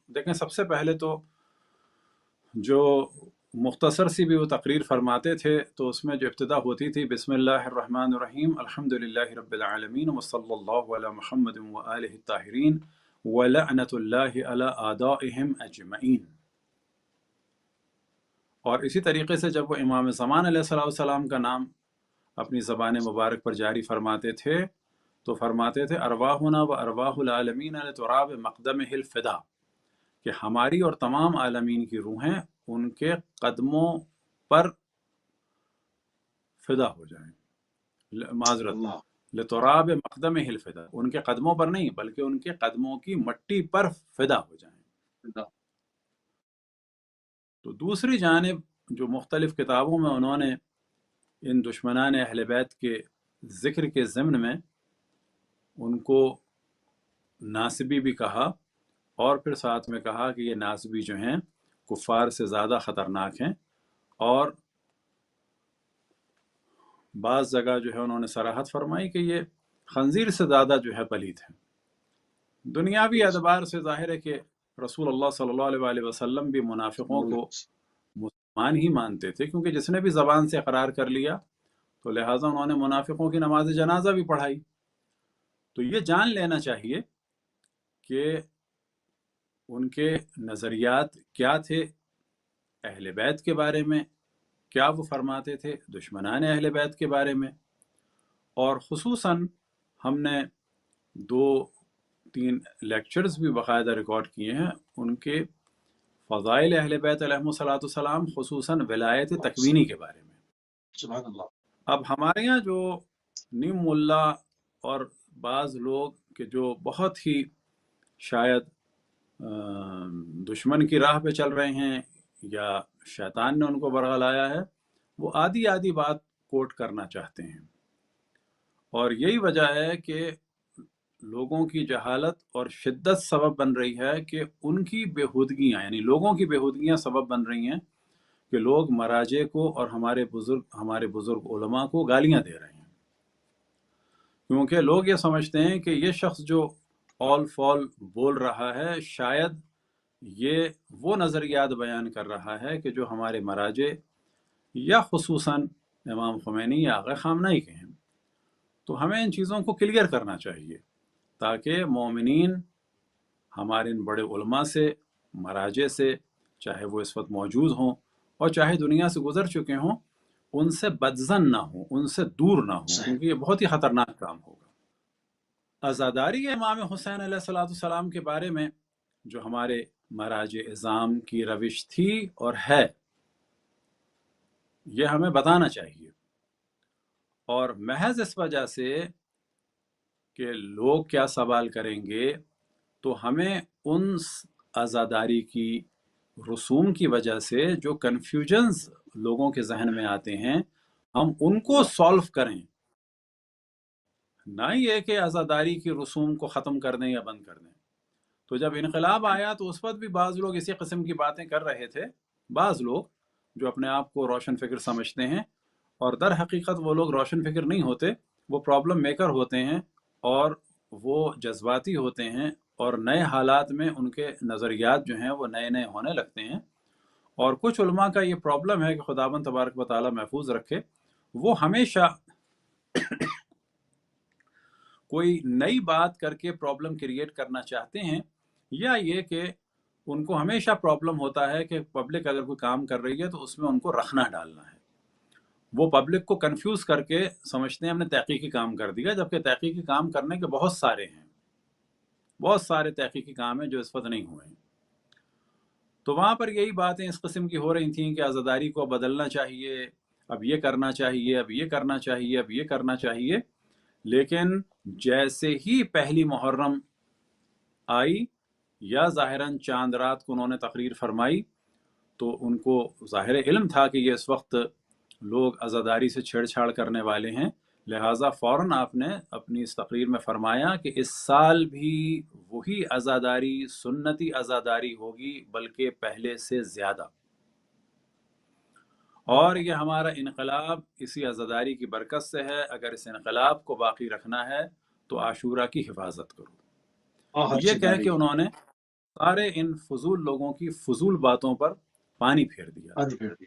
دیکھیں سب سے پہلے تو جو مختصر سی بھی وہ تقریر فرماتے تھے تو اس میں جو ابتدا ہوتی تھی بسم اللہ الرحمن الرحیم الحمدللہ رب العالمین وصلی اللہ علی محمد وآلہ الطاہرین ولعنۃ اللہ علی اعدائہم اجمعین. اور اسی طریقے سے جب وہ امام زمان علیہ السلام کا نام اپنی زبان مبارک پر جاری فرماتے تھے تو فرماتے تھے ارواحنا و ارواح العالمین لتراب مقدمہ الفدا، کہ ہماری اور تمام عالمین کی روحیں ان کے قدموں پر فدا ہو جائیں. معذرت، اللہ لتراب مقدمہ الفدا، ان کے قدموں پر نہیں بلکہ ان کے قدموں کی مٹی پر فدا ہو جائیں. اللہ تو دوسری جانب جو مختلف کتابوں میں انہوں نے ان دشمنان اہل بیت کے ذکر کے ضمن میں ان کو ناسبی بھی کہا، اور پھر ساتھ میں کہا کہ یہ ناسبی جو ہیں کفار سے زیادہ خطرناک ہیں، اور بعض جگہ جو ہے انہوں نے صراحت فرمائی کہ یہ خنزیر سے زیادہ جو ہے پلید ہیں. دنیاوی اعتبار سے ظاہر ہے کہ رسول اللہ صلی اللہ علیہ وآلہ وسلم بھی منافقوں کو مسلمان ہی مانتے تھے، کیونکہ جس نے بھی زبان سے اقرار کر لیا تو لہٰذا انہوں نے منافقوں کی نماز جنازہ بھی پڑھائی. تو یہ جان لینا چاہیے کہ ان کے نظریات کیا تھے اہل بیت کے بارے میں، کیا وہ فرماتے تھے دشمنان اہل بیت کے بارے میں. اور خصوصاً ہم نے 2-3 لیکچرز بھی باقاعدہ ریکارڈ کیے ہیں ان کے فضائل اہل بیت علیہم الصلوۃ والسلام، خصوصاً ولایت تکوینی کے بارے میں. سبحان اللہ. اب ہمارے یہاں جو نیم ملا اور بعض لوگ کہ جو بہت ہی شاید دشمن کی راہ پہ چل رہے ہیں یا شیطان نے ان کو برگلایا ہے، وہ آدھی آدھی بات کوٹ کرنا چاہتے ہیں. اور یہی وجہ ہے کہ لوگوں کی جہالت اور شدت سبب بن رہی ہے کہ ان کی بےہودگیاں، یعنی لوگوں کی بےہودگیاں سبب بن رہی ہیں کہ لوگ مراجع کو اور ہمارے بزرگ علماء کو گالیاں دے رہے ہیں، کیونکہ لوگ یہ سمجھتے ہیں کہ یہ شخص جو آل فال بول رہا ہے شاید یہ وہ نظریات بیان کر رہا ہے کہ جو ہمارے مراجع یا خصوصاً امام خمینی یا آقا خامنہئی کے ہیں. تو ہمیں ان چیزوں کو کلیئر کرنا چاہیے تاکہ مومنین ہمارے ان بڑے علماء سے، مراجع سے، چاہے وہ اس وقت موجود ہوں اور چاہے دنیا سے گزر چکے ہوں، ان سے بدظن نہ ہوں، ان سے دور نہ ہوں، صحیح. کیونکہ یہ بہت ہی خطرناک کام ہوگا. عزاداری امام حسین علیہ السلام کے بارے میں جو ہمارے مراجع اعظام کی روش تھی اور ہے، یہ ہمیں بتانا چاہیے. اور محض اس وجہ سے کہ لوگ کیا سوال کریں گے تو ہمیں ان عزاداری کی رسوم کی وجہ سے جو کنفیوژنز لوگوں کے ذہن میں آتے ہیں ہم ان کو سولو کریں، نہ یہ کہ عزاداری کی رسوم کو ختم کر دیں یا بند کر دیں. تو جب انقلاب آیا تو اس وقت بھی بعض لوگ اسی قسم کی باتیں کر رہے تھے، بعض لوگ جو اپنے آپ کو روشن فکر سمجھتے ہیں، اور در حقیقت وہ لوگ روشن فکر نہیں ہوتے، وہ پرابلم میکر ہوتے ہیں اور وہ جذباتی ہوتے ہیں، اور نئے حالات میں ان کے نظریات جو ہیں وہ نئے نئے ہونے لگتے ہیں. اور کچھ علماء کا یہ پرابلم ہے کہ خداوند تبارک و تعالیٰ محفوظ رکھے، وہ ہمیشہ کوئی نئی بات کر کے پرابلم کریٹ کرنا چاہتے ہیں، یا یہ کہ ان کو ہمیشہ پرابلم ہوتا ہے کہ پبلک اگر کوئی کام کر رہی ہے تو اس میں ان کو رخنا ڈالنا ہے. وہ پبلک کو کنفیوز کر کے سمجھتے ہیں ہم نے تحقیقی کام کر دیا، جبکہ تحقیقی کام کرنے کے بہت سارے ہیں، بہت سارے تحقیقی کام ہیں جو اس وقت نہیں ہوئے ہیں. تو وہاں پر یہی باتیں اس قسم کی ہو رہی تھیں کہ عزاداری کو بدلنا چاہیے، اب یہ کرنا چاہیے، اب یہ کرنا چاہیے، اب یہ کرنا چاہیے. لیکن جیسے ہی پہلی محرم آئی یا ظاہراً چاند رات کو انہوں نے تقریر فرمائی تو ان کو ظاہر علم تھا کہ یہ اس وقت لوگ عزاداری سے چھیڑ چھاڑ کرنے والے ہیں، لہٰذا فوراً آپ نے اپنی اس تقریر میں فرمایا کہ اس سال بھی وہی عزاداری سنتی عزاداری ہوگی بلکہ پہلے سے زیادہ، اور یہ ہمارا انقلاب اسی عزاداری کی برکت سے ہے. اگر اس انقلاب کو باقی رکھنا ہے تو عاشورہ کی حفاظت کرو. اور یہ کہہ کے انہوں نے سارے ان فضول لوگوں کی فضول باتوں پر پانی پھیر دیا۔